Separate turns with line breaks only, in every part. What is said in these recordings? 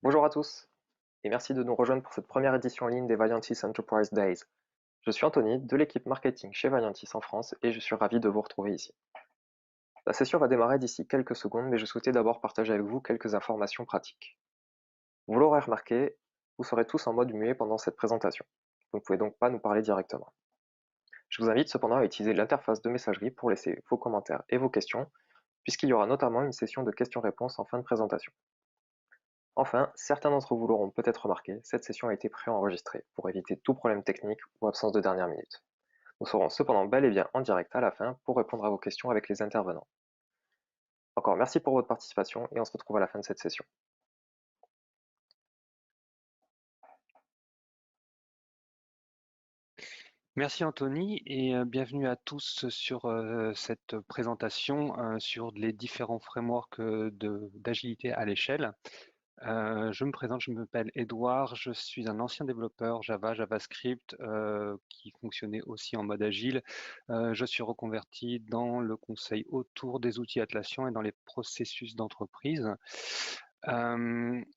Bonjour à tous et merci de nous rejoindre pour cette première édition en ligne des Vaillantis Enterprise Days. Je suis Anthony de l'équipe marketing chez Vaillantis en France et je suis ravi de vous retrouver ici. La session va démarrer d'ici quelques secondes mais je souhaitais d'abord partager avec vous quelques informations pratiques. Vous l'aurez remarqué, vous serez tous en mode muet pendant cette présentation. Vous ne pouvez donc pas nous parler directement. Je vous invite cependant à utiliser l'interface de messagerie pour laisser vos commentaires et vos questions puisqu'il y aura notamment une session de questions-réponses en fin de présentation. Enfin, certains d'entre vous l'auront peut-être remarqué, cette session a été préenregistrée pour éviter tout problème technique ou absence de dernière minute. Nous serons cependant bel et bien en direct à la fin pour répondre à vos questions avec les intervenants. Encore merci pour votre participation et on se retrouve à la fin de cette session.
Merci Anthony et bienvenue à tous sur cette présentation sur les différents frameworks d'agilité à l'échelle. Je me présente, je m'appelle Edouard, je suis un ancien développeur Java, JavaScript qui fonctionnait aussi en mode agile. Je suis reconverti dans le conseil autour des outils Atlassian et dans les processus d'entreprise.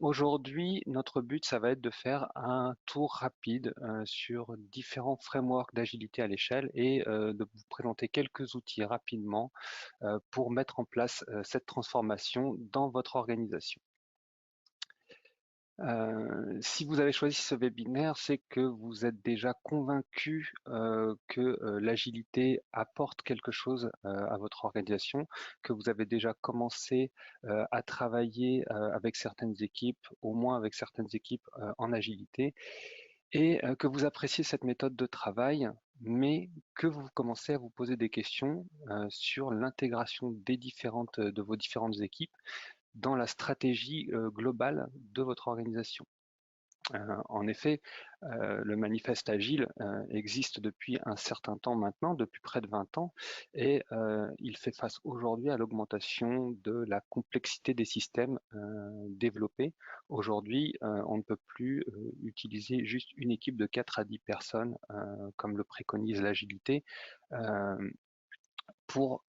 Aujourd'hui, notre but, ça va être de faire un tour rapide sur différents frameworks d'agilité à l'échelle et de vous présenter quelques outils rapidement pour mettre en place cette transformation dans votre organisation. Si vous avez choisi ce webinaire, c'est que vous êtes déjà convaincu que l'agilité apporte quelque chose à votre organisation, que vous avez déjà commencé à travailler avec certaines équipes, au moins avec certaines équipes en agilité, et que vous appréciez cette méthode de travail, mais que vous commencez à vous poser des questions sur l'intégration de vos différentes équipes dans la stratégie globale de votre organisation. En effet, le manifeste agile existe depuis un certain temps maintenant, depuis près de 20 ans, et il fait face aujourd'hui à l'augmentation de la complexité des systèmes développés. Aujourd'hui, on ne peut plus utiliser juste une équipe de 4 à 10 personnes, comme le préconise l'agilité, pour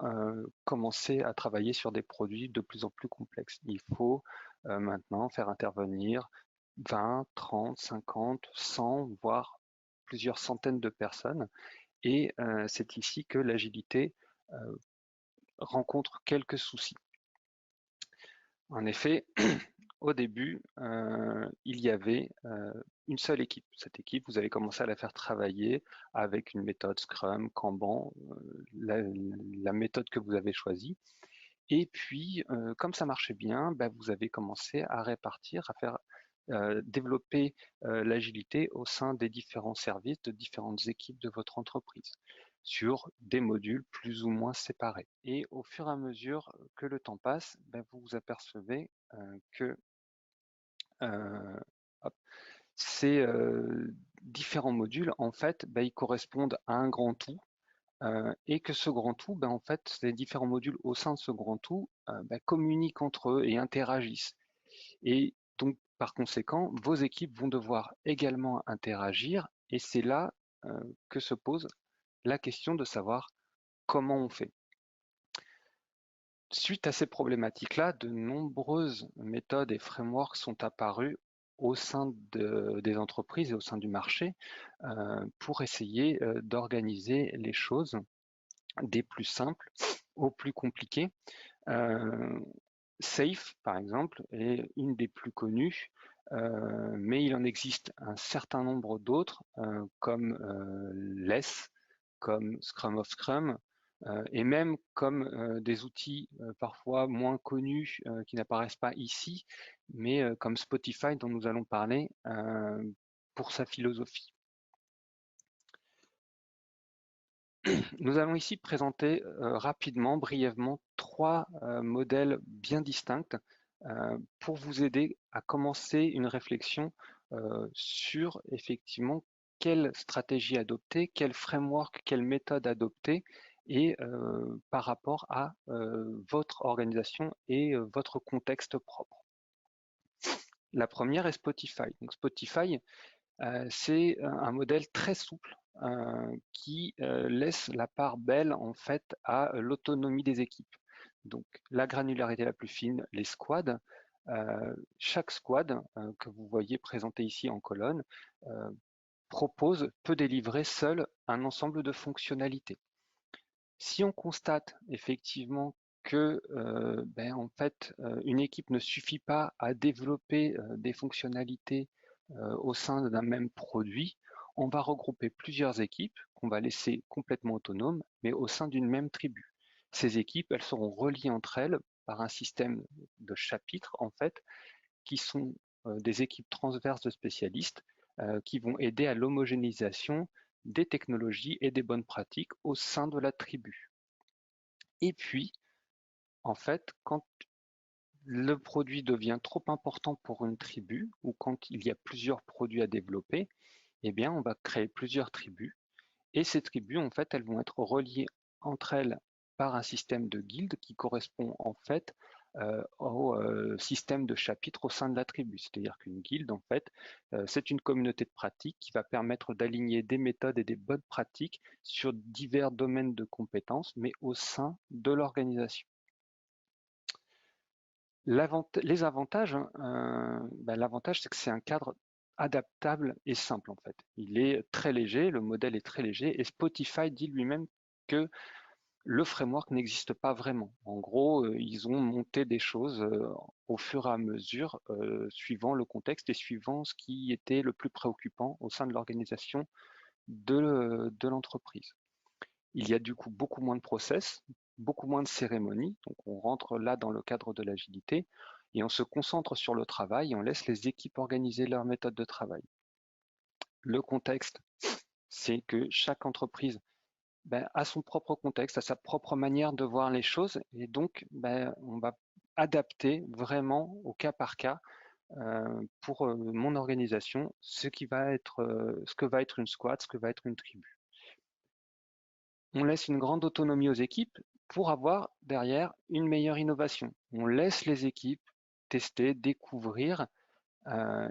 commencer à travailler sur des produits de plus en plus complexes. Il faut maintenant faire intervenir 20, 30, 50, 100, voire plusieurs centaines de personnes. Et c'est ici que l'agilité rencontre quelques soucis. En effet, au début, il y avait une seule équipe. Cette équipe, vous avez commencé à la faire travailler avec une méthode Scrum, Kanban, la méthode que vous avez choisie. Et puis, comme ça marchait bien, bah, vous avez commencé à répartir, à faire développer l'agilité au sein des différents services, de différentes équipes de votre entreprise, sur des modules plus ou moins séparés. Et au fur et à mesure que le temps passe, bah, vous vous apercevez que hop, ces différents modules, en fait, bah, ils correspondent à un grand tout, et que ce grand tout, ben, en fait, les différents modules au sein de ce grand tout ben, communiquent entre eux et interagissent. Et donc, par conséquent, vos équipes vont devoir également interagir, et c'est là que se pose la question de savoir comment on fait. Suite à ces problématiques-là, de nombreuses méthodes et frameworks sont apparus au sein des entreprises et au sein du marché pour essayer d'organiser les choses des plus simples aux plus compliqués. Safe, par exemple, est une des plus connues, mais il en existe un certain nombre d'autres, comme Less, comme Scrum of Scrum, et même comme des outils parfois moins connus qui n'apparaissent pas ici, mais comme Spotify dont nous allons parler pour sa philosophie. Nous allons ici présenter rapidement, brièvement, trois modèles bien distincts pour vous aider à commencer une réflexion sur effectivement quelle stratégie adopter, quel framework, quelle méthode adopter et par rapport à votre organisation et votre contexte propre. La première est Spotify. Donc Spotify, c'est un modèle très souple qui laisse la part belle en fait à l'autonomie des équipes. Donc la granularité la plus fine, les squads, Chaque squad que vous voyez présenté ici en colonne peut délivrer seul un ensemble de fonctionnalités. Si on constate effectivement que en fait, une équipe ne suffit pas à développer des fonctionnalités au sein d'un même produit, on va regrouper plusieurs équipes qu'on va laisser complètement autonomes, mais au sein d'une même tribu. Ces équipes, elles seront reliées entre elles par un système de chapitres, en fait, qui sont des équipes transverses de spécialistes qui vont aider à l'homogénéisation des technologies et des bonnes pratiques au sein de la tribu. Et puis, en fait, quand le produit devient trop important pour une tribu ou quand il y a plusieurs produits à développer, eh bien, on va créer plusieurs tribus. Et ces tribus, en fait, elles vont être reliées entre elles par un système de guildes qui correspond en fait au système de chapitres au sein de la tribu. C'est-à-dire qu'une guilde, en fait, c'est une communauté de pratiques qui va permettre d'aligner des méthodes et des bonnes pratiques sur divers domaines de compétences, mais au sein de l'organisation. Les avantages, l'avantage, c'est que c'est un cadre adaptable et simple en fait. Il est très léger, le modèle est très léger et Spotify dit lui-même que le framework n'existe pas vraiment. En gros, ils ont monté des choses au fur et à mesure, suivant le contexte et suivant ce qui était le plus préoccupant au sein de l'organisation de l'entreprise. Il y a du coup beaucoup moins de process, beaucoup moins de cérémonies. Donc on rentre là dans le cadre de l'agilité et on se concentre sur le travail et on laisse les équipes organiser leur méthode de travail. Le contexte, c'est que chaque entreprise a son propre contexte, a sa propre manière de voir les choses et donc on va adapter vraiment au cas par cas pour mon organisation ce que va être une squad, ce que va être une tribu. On laisse une grande autonomie aux équipes pour avoir derrière une meilleure innovation. On laisse les équipes tester, découvrir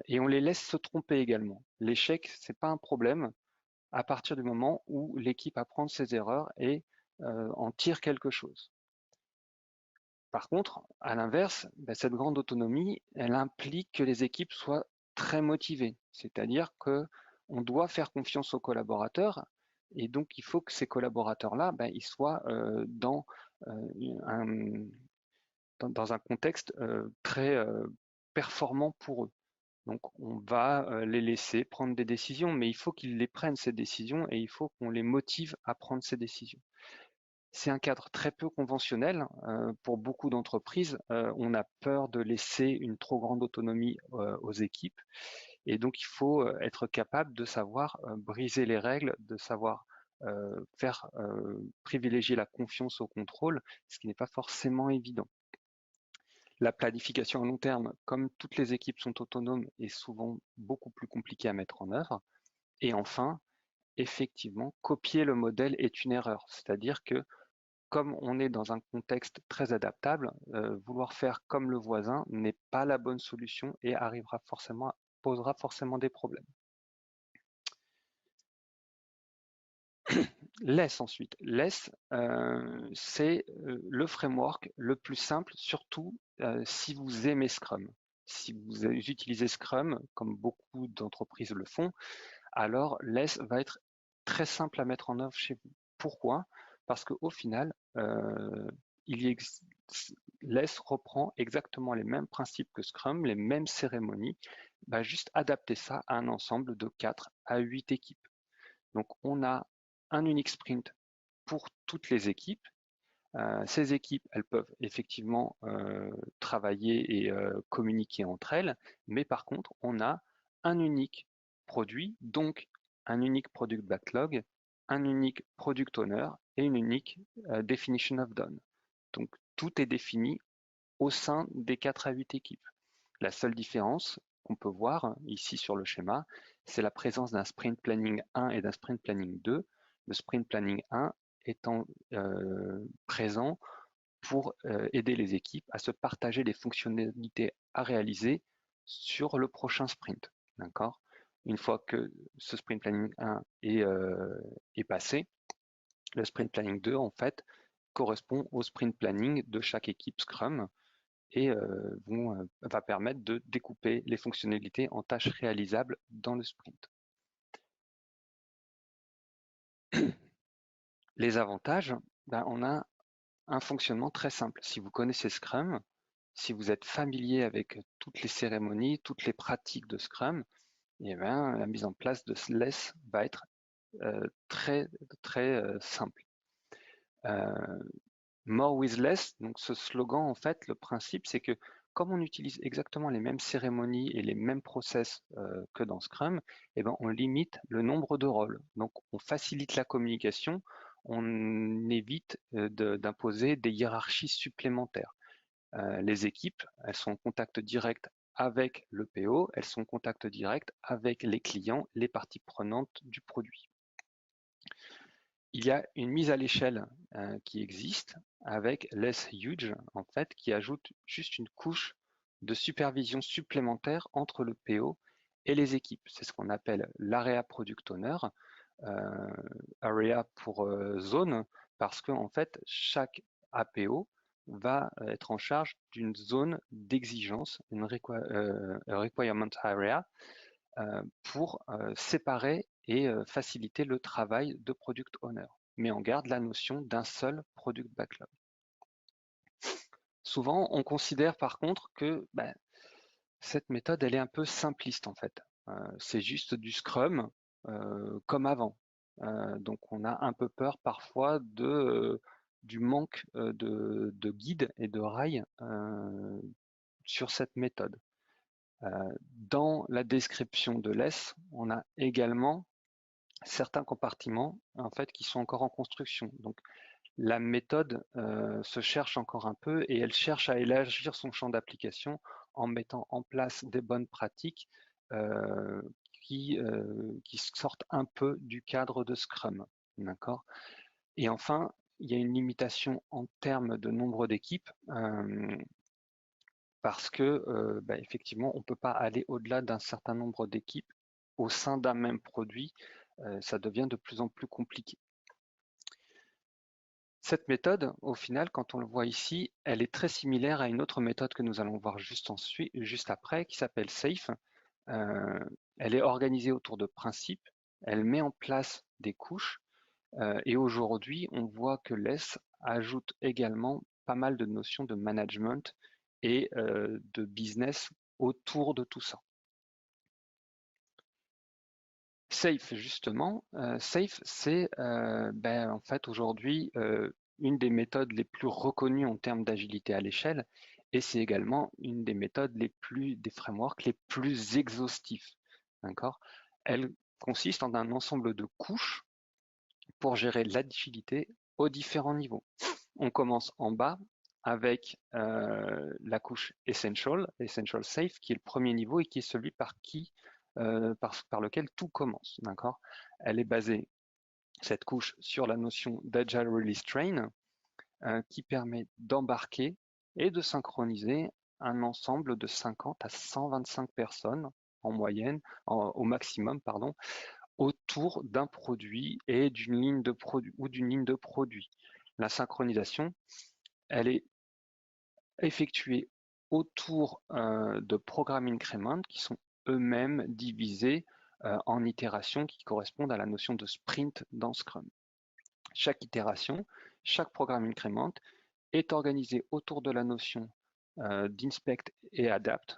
et on les laisse se tromper également. L'échec, c'est pas un problème à partir du moment où l'équipe apprend de ses erreurs et en tire quelque chose. Par contre, à l'inverse, cette grande autonomie, elle implique que les équipes soient très motivées. C'est-à-dire qu'on doit faire confiance aux collaborateurs et donc il faut que ces collaborateurs-là, ils soient dans un contexte très performant pour eux. Donc on va les laisser prendre des décisions, mais il faut qu'ils les prennent ces décisions et il faut qu'on les motive à prendre ces décisions. C'est un cadre très peu conventionnel pour beaucoup d'entreprises. On a peur de laisser une trop grande autonomie aux équipes et donc il faut être capable de savoir briser les règles, de savoir faire privilégier la confiance au contrôle, ce qui n'est pas forcément évident. La planification à long terme, comme toutes les équipes sont autonomes, est souvent beaucoup plus compliquée à mettre en œuvre. Et enfin, effectivement, copier le modèle est une erreur. C'est-à-dire que comme on est dans un contexte très adaptable, vouloir faire comme le voisin n'est pas la bonne solution et posera forcément des problèmes. LESS ensuite. LESS, c'est le framework le plus simple, surtout si vous aimez Scrum. Si vous utilisez Scrum, comme beaucoup d'entreprises le font, alors LESS va être très simple à mettre en œuvre chez vous. Pourquoi? Parce qu'au final, LESS reprend exactement les mêmes principes que Scrum, les mêmes cérémonies, juste adapter ça à un ensemble de 4 à 8 équipes. Donc on a un unique sprint pour toutes les équipes. Ces équipes, elles peuvent effectivement travailler et communiquer entre elles, mais par contre, on a un unique produit, donc un unique product backlog, un unique product owner et une unique definition of done. Donc tout est défini au sein des 4 à 8 équipes. La seule différence qu'on peut voir ici sur le schéma, c'est la présence d'un sprint planning 1 et d'un sprint planning 2. Le sprint planning 1 étant présent pour aider les équipes à se partager les fonctionnalités à réaliser sur le prochain sprint. D'accord? Une fois que ce sprint planning 1 est passé, le sprint planning 2 en fait correspond au sprint planning de chaque équipe Scrum et va permettre de découper les fonctionnalités en tâches réalisables dans le sprint. Les avantages, on a un fonctionnement très simple. Si vous connaissez Scrum, si vous êtes familier avec toutes les cérémonies, toutes les pratiques de Scrum, la mise en place de Less va être très simple. More with less, donc ce slogan, en fait, le principe, c'est que comme on utilise exactement les mêmes cérémonies et les mêmes process que dans Scrum, on limite le nombre de rôles. Donc, on facilite la communication, on évite d'imposer des hiérarchies supplémentaires. Les équipes, elles sont en contact direct avec le PO, elles sont en contact direct avec les clients, les parties prenantes du produit. Il y a une mise à l'échelle qui existe avec Less Huge, en fait, qui ajoute juste une couche de supervision supplémentaire entre le PO et les équipes. C'est ce qu'on appelle l'Area Product Owner, Area pour zone, parce que en fait, chaque APO va être en charge d'une zone d'exigence, une requirement area, pour séparer et faciliter le travail de product owner, mais on garde la notion d'un seul product backlog. Souvent, on considère par contre que cette méthode, elle est un peu simpliste en fait. C'est juste du Scrum comme avant. Donc on a un peu peur parfois du manque de guide et de rails sur cette méthode. Dans la description de Less, on a également certains compartiments en fait qui sont encore en construction. Donc la méthode se cherche encore un peu et elle cherche à élargir son champ d'application en mettant en place des bonnes pratiques qui sortent un peu du cadre de Scrum. D'accord. Et enfin, il y a une limitation en termes de nombre d'équipes. Parce que effectivement, on ne peut pas aller au-delà d'un certain nombre d'équipes au sein d'un même produit. Ça devient de plus en plus compliqué. Cette méthode, au final, quand on le voit ici, elle est très similaire à une autre méthode que nous allons voir juste après, qui s'appelle SAFE. Elle est organisée autour de principes, elle met en place des couches, et aujourd'hui, on voit que Less ajoute également pas mal de notions de management et de business autour de tout ça. SAFE, justement, SAFE, c'est en fait aujourd'hui une des méthodes les plus reconnues en termes d'agilité à l'échelle, et c'est également une des méthodes des frameworks les plus exhaustifs. D'accord. Elle consiste en un ensemble de couches pour gérer l'agilité aux différents niveaux. On commence en bas avec la couche Essential Safe, qui est le premier niveau et qui est celui par lequel tout commence. D'accord. Elle est basée, cette couche, sur la notion d'Agile Release Train, qui permet d'embarquer et de synchroniser un ensemble de 50 à 125 personnes en moyenne, au maximum, pardon, autour d'un produit et d'une ligne de produit La synchronisation, elle est effectuée autour de programmes increment qui sont eux-mêmes divisés en itérations qui correspondent à la notion de sprint dans Scrum. Chaque itération, chaque programme increment est organisé autour de la notion d'inspect et adapt,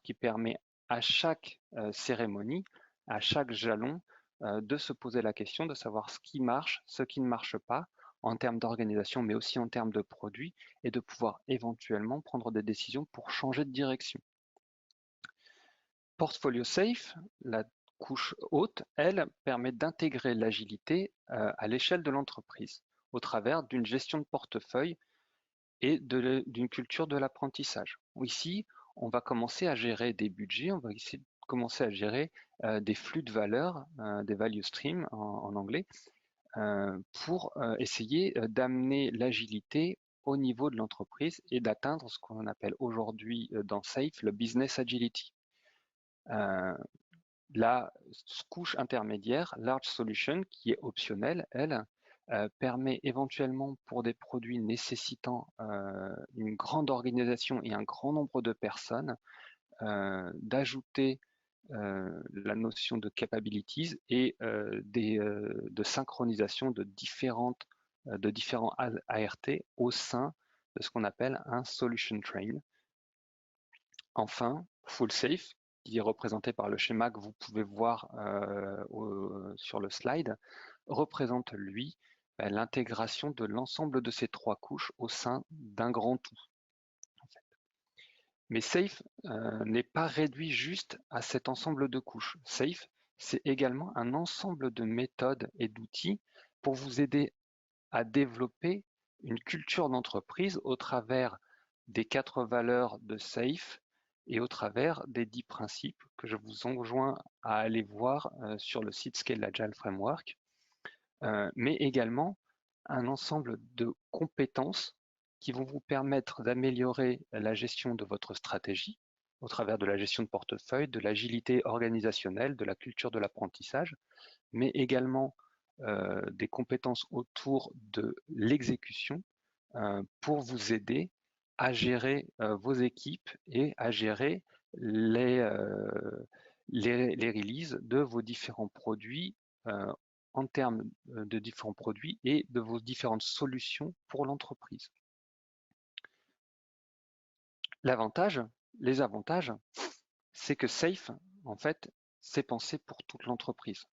qui permet à chaque cérémonie, à chaque jalon, de se poser la question de savoir ce qui marche, ce qui ne marche pas, en termes d'organisation, mais aussi en termes de produits, et de pouvoir éventuellement prendre des décisions pour changer de direction. Portfolio Safe, la couche haute, elle, permet d'intégrer l'agilité à l'échelle de l'entreprise, au travers d'une gestion de portefeuille et d'une culture de l'apprentissage. Ici, on va commencer à gérer des budgets, on va commencer à gérer des flux de valeur, des value streams en anglais, pour essayer d'amener l'agilité au niveau de l'entreprise et d'atteindre ce qu'on appelle aujourd'hui dans SAFE le business agility. La couche intermédiaire, Large Solution, qui est optionnelle, elle, permet éventuellement pour des produits nécessitant une grande organisation et un grand nombre de personnes, d'ajouter la notion de capabilities et de synchronisation de différents ART au sein de ce qu'on appelle un solution train. Enfin, full safe, qui est représenté par le schéma que vous pouvez voir sur le slide, représente lui l'intégration de l'ensemble de ces trois couches au sein d'un grand tout. Mais Safe n'est pas réduit juste à cet ensemble de couches. Safe, c'est également un ensemble de méthodes et d'outils pour vous aider à développer une culture d'entreprise au travers des 4 valeurs de Safe et au travers des 10 principes que je vous enjoins à aller voir sur le site Scale Agile Framework, mais également un ensemble de compétences qui vont vous permettre d'améliorer la gestion de votre stratégie au travers de la gestion de portefeuille, de l'agilité organisationnelle, de la culture de l'apprentissage, mais également des compétences autour de l'exécution pour vous aider à gérer vos équipes et à gérer les releases de vos différents produits en termes de différents produits et de vos différentes solutions pour l'entreprise. Les avantages, c'est que Safe, en fait, c'est pensé pour toute l'entreprise.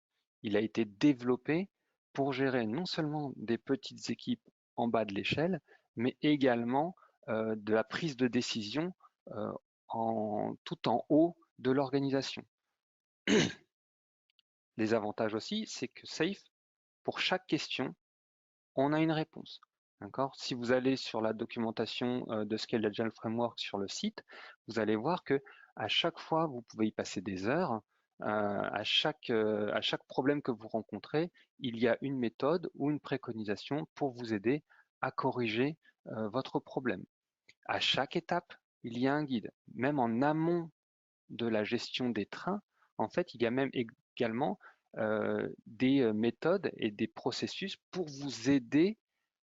Il a été développé pour gérer non seulement des petites équipes en bas de l'échelle, mais également de la prise de décision tout en haut de l'organisation. Les avantages aussi, c'est que Safe, pour chaque question, on a une réponse. Si vous allez sur la documentation de Scale Agile Framework sur le site, vous allez voir que à chaque fois, vous pouvez y passer des heures. À chaque problème que vous rencontrez, il y a une méthode ou une préconisation pour vous aider à corriger votre problème. À chaque étape, il y a un guide. Même en amont de la gestion des trains, en fait, il y a même également des méthodes et des processus pour vous aider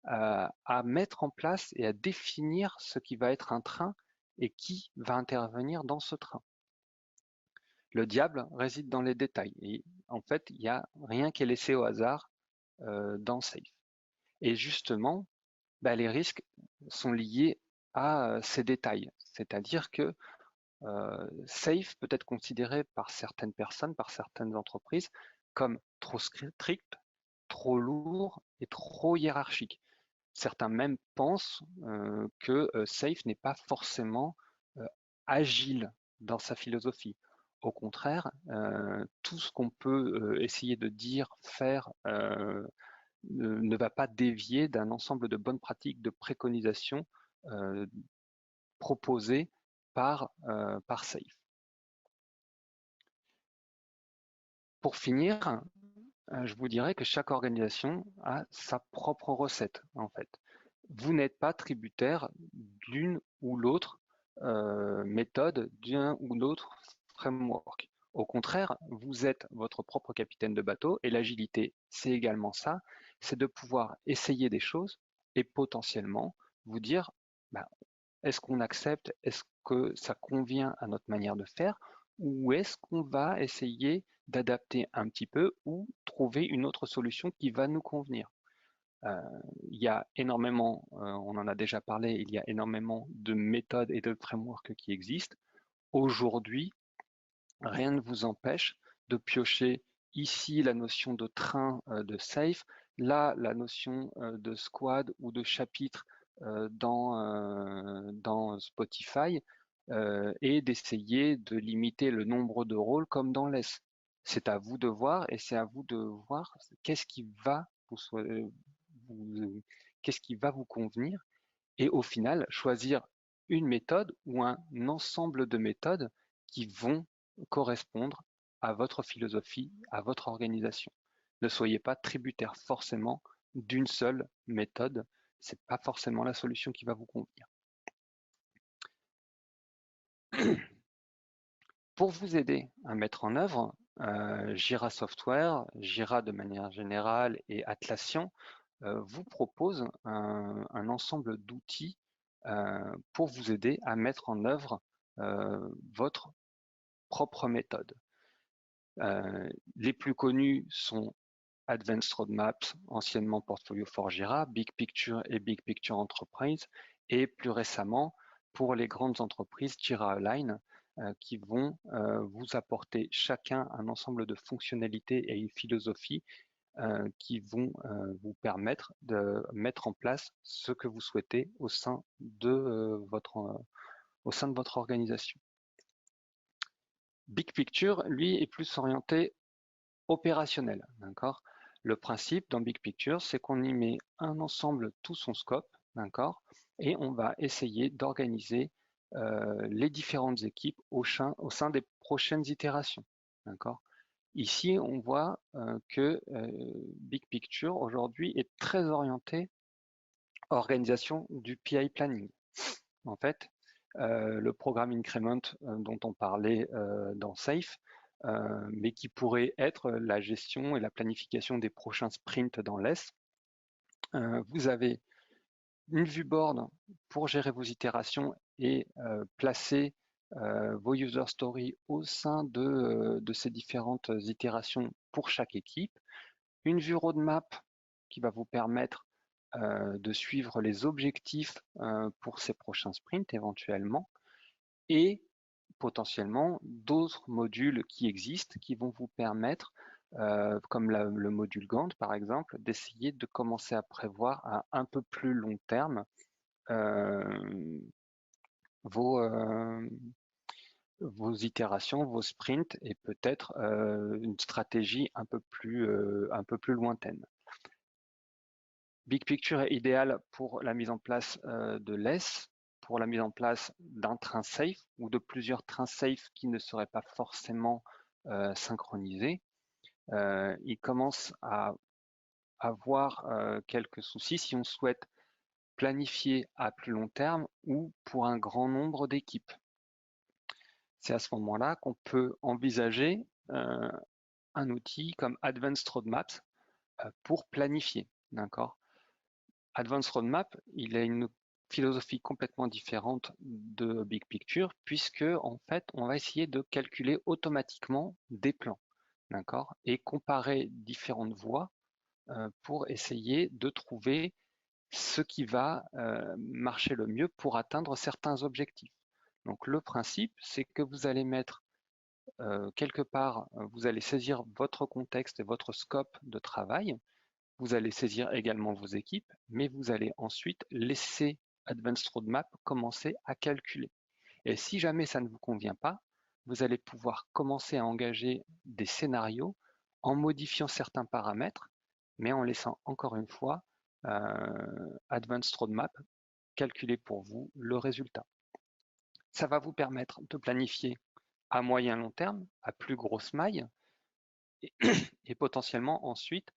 à mettre en place et à définir ce qui va être un train et qui va intervenir dans ce train. Le diable réside dans les détails et en fait, il n'y a rien qui est laissé au hasard dans Safe. Et justement, les risques sont liés à ces détails, c'est-à-dire que Safe peut être considéré par certaines personnes, par certaines entreprises, comme trop strict, trop lourd et trop hiérarchique. Certains même pensent que Safe n'est pas forcément agile dans sa philosophie. Au contraire, tout ce qu'on peut essayer de dire, faire, ne va pas dévier d'un ensemble de bonnes pratiques de préconisation proposées par Safe. Pour finir, je vous dirais que chaque organisation a sa propre recette, en fait. Vous n'êtes pas tributaire d'une ou l'autre méthode, d'un ou l'autre framework. Au contraire, vous êtes votre propre capitaine de bateau et l'agilité, c'est également ça, c'est de pouvoir essayer des choses et potentiellement vous dire, est-ce qu'on accepte, est-ce que ça convient à notre manière de faire ou est-ce qu'on va essayer d'adapter un petit peu ou trouver une autre solution qui va nous convenir. Il y a énormément, on en a déjà parlé, il y a énormément de méthodes et de frameworks qui existent. Aujourd'hui, rien ne vous empêche de piocher ici la notion de train de safe, là la notion de squad ou de chapitre dans Spotify et d'essayer de limiter le nombre de rôles comme dans LESS. C'est à vous de voir et c'est à vous de voir qu'est-ce qui va qu'est-ce qui va vous convenir et au final choisir une méthode ou un ensemble de méthodes qui vont correspondre à votre philosophie, à votre organisation. Ne soyez pas tributaire forcément d'une seule méthode, c'est pas forcément la solution qui va vous convenir. Pour vous aider à mettre en œuvre, Jira Software, Jira de manière générale et Atlassian vous propose un ensemble d'outils pour vous aider à mettre en œuvre votre propre méthode. Les plus connus sont Advanced Roadmaps, anciennement Portfolio for Jira, Big Picture et Big Picture Enterprise, et plus récemment, pour les grandes entreprises, Jira Align, qui vont vous apporter chacun un ensemble de fonctionnalités et une philosophie qui vont vous permettre de mettre en place ce que vous souhaitez au sein de votre organisation. Big Picture, lui, est plus orienté opérationnel, d'accord? Le principe dans Big Picture, c'est qu'on y met un ensemble, tout son scope, d'accord? Et on va essayer d'organiser les différentes équipes au sein des prochaines itérations, d'accord? Ici, on voit que Big Picture aujourd'hui est très orienté organisation du PI planning. En fait, le programme Increment dont on parlait dans Safe, mais qui pourrait être la gestion et la planification des prochains sprints dans l'ES. Vous avez une vue board pour gérer vos itérations et placer vos user stories au sein de ces différentes itérations pour chaque équipe. Une vue roadmap qui va vous permettre de suivre les objectifs pour ces prochains sprints éventuellement, et potentiellement d'autres modules qui existent qui vont vous permettre, comme le module Gantt par exemple, d'essayer de commencer à prévoir à un peu plus long terme vos, vos itérations, vos sprints et peut-être une stratégie un peu plus lointaine. Big Picture est idéal pour la mise en place de l'ES, pour la mise en place d'un train safe ou de plusieurs trains safe qui ne seraient pas forcément synchronisés. Il commence à avoir quelques soucis si on souhaite planifier à plus long terme ou pour un grand nombre d'équipes. C'est à ce moment-là qu'on peut envisager un outil comme Advanced Roadmaps pour planifier, d'accord? Advanced Roadmap, il a une philosophie complètement différente de Big Picture, puisque en fait, on va essayer de calculer automatiquement des plans, d'accord, et comparer différentes voies pour essayer de trouver ce qui va marcher le mieux pour atteindre certains objectifs. Donc le principe, c'est que vous allez mettre quelque part, vous allez saisir votre contexte et votre scope de travail. Vous allez saisir également vos équipes, mais vous allez ensuite laisser Advanced Roadmap commencer à calculer. Et si jamais ça ne vous convient pas, vous allez pouvoir commencer à engager des scénarios en modifiant certains paramètres, mais en laissant encore une fois Advanced Roadmap calculer pour vous le résultat. Ça va vous permettre de planifier à moyen long terme, à plus grosse maille, et potentiellement ensuite,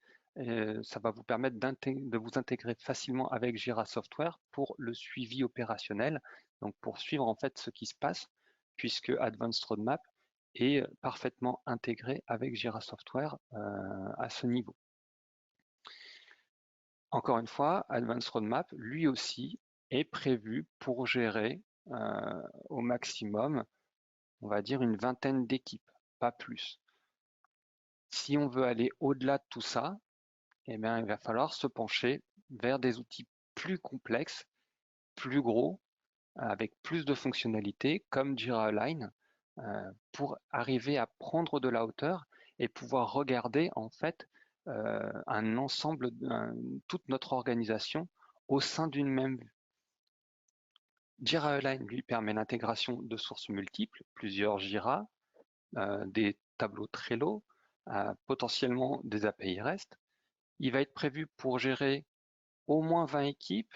ça va vous permettre de vous intégrer facilement avec Jira Software pour le suivi opérationnel, donc pour suivre en fait ce qui se passe, puisque Advanced Roadmap est parfaitement intégré avec Jira Software à ce niveau. Encore une fois, Advanced Roadmap, lui aussi, est prévu pour gérer au maximum, on va dire, une vingtaine d'équipes, pas plus. Si on veut aller au-delà de tout ça, eh bien, il va falloir se pencher vers des outils plus complexes, plus gros, avec plus de fonctionnalités, comme Jira Align, pour arriver à prendre de la hauteur et pouvoir regarder en fait un ensemble, toute notre organisation au sein d'une même vue. Jira Align lui permet l'intégration de sources multiples, plusieurs Jira, des tableaux Trello, potentiellement des API REST. Il va être prévu pour gérer au moins 20 équipes,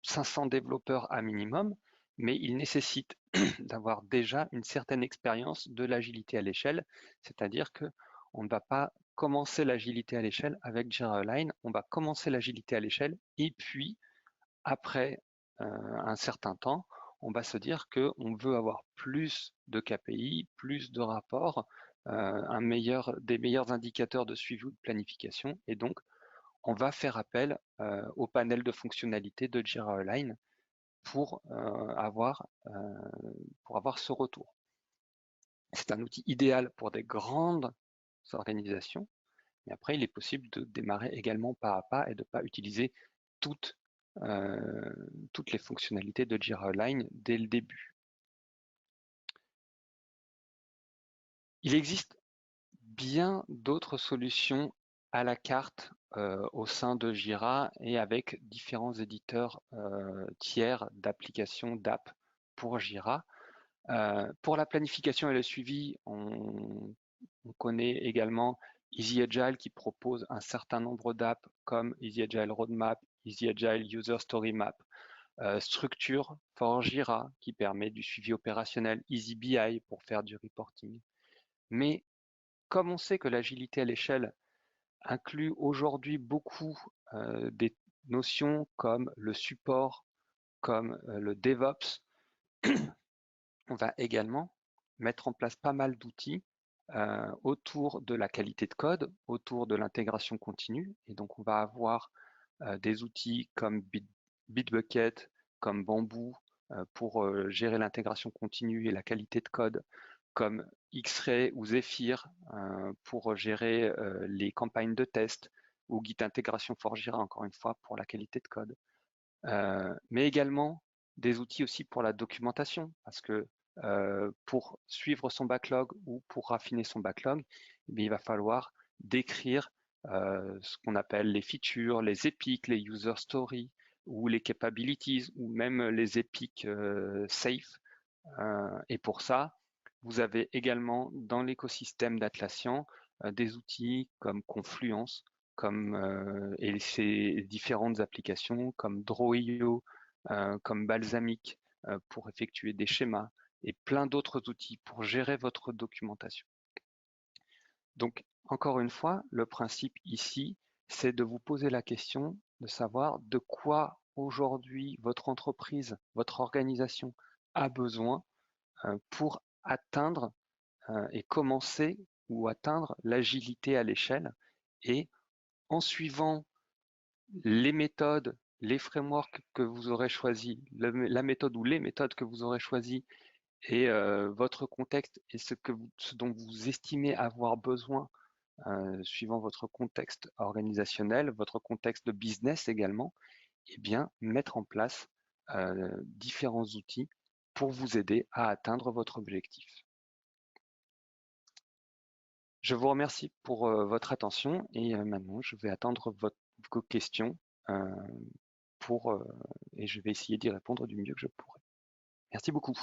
500 développeurs à minimum, mais il nécessite d'avoir déjà une certaine expérience de l'agilité à l'échelle, c'est-à-dire qu'on ne va pas commencer l'agilité à l'échelle avec Jira Align, on va commencer l'agilité à l'échelle et puis après un certain temps, on va se dire qu'on veut avoir plus de KPI, plus de rapports, des meilleurs indicateurs de suivi ou de planification, et donc on va faire appel au panel de fonctionnalités de Jira Align pour avoir ce retour. C'est un outil idéal pour des grandes organisations, mais après, il est possible de démarrer également pas à pas et de ne pas utiliser toutes les fonctionnalités de Jira Align dès le début. Il existe bien d'autres solutions à la carte au sein de Jira et avec différents éditeurs tiers d'applications d'app pour Jira. Pour la planification et le suivi, on connaît également Easy Agile qui propose un certain nombre d'apps comme Easy Agile Roadmap, Easy Agile User Story Map, Structure for Jira qui permet du suivi opérationnel, Easy BI pour faire du reporting. Mais comme on sait que l'agilité à l'échelle inclut aujourd'hui beaucoup des notions comme le support, comme le DevOps, on va également mettre en place pas mal d'outils autour de la qualité de code, autour de l'intégration continue. Et donc, on va avoir des outils comme Bitbucket, comme Bamboo pour gérer l'intégration continue et la qualité de code, comme X-Ray ou Zephyr pour gérer les campagnes de test, ou Git Intégration for Jira, encore une fois, pour la qualité de code. Mais également des outils aussi pour la documentation, parce que pour suivre son backlog ou pour raffiner son backlog, il va falloir décrire ce qu'on appelle les features, les epics, les user stories, ou les capabilities, ou même les epics safe. Et pour ça, vous avez également dans l'écosystème d'Atlassian des outils comme Confluence, et ces différentes applications comme Draw.io, comme Balsamiq pour effectuer des schémas et plein d'autres outils pour gérer votre documentation. Donc, encore une fois, le principe ici, c'est de vous poser la question de savoir de quoi aujourd'hui votre entreprise, votre organisation a besoin pour atteindre et commencer ou atteindre l'agilité à l'échelle. Et en suivant les méthodes, les frameworks que vous aurez choisis, la méthode ou les méthodes que vous aurez choisies et votre contexte et ce dont vous estimez avoir besoin suivant votre contexte organisationnel, votre contexte de business également, et bien mettre en place différents outils pour vous aider à atteindre votre objectif. Je vous remercie pour votre attention et maintenant je vais attendre vos questions et je vais essayer d'y répondre du mieux que je pourrai. Merci beaucoup.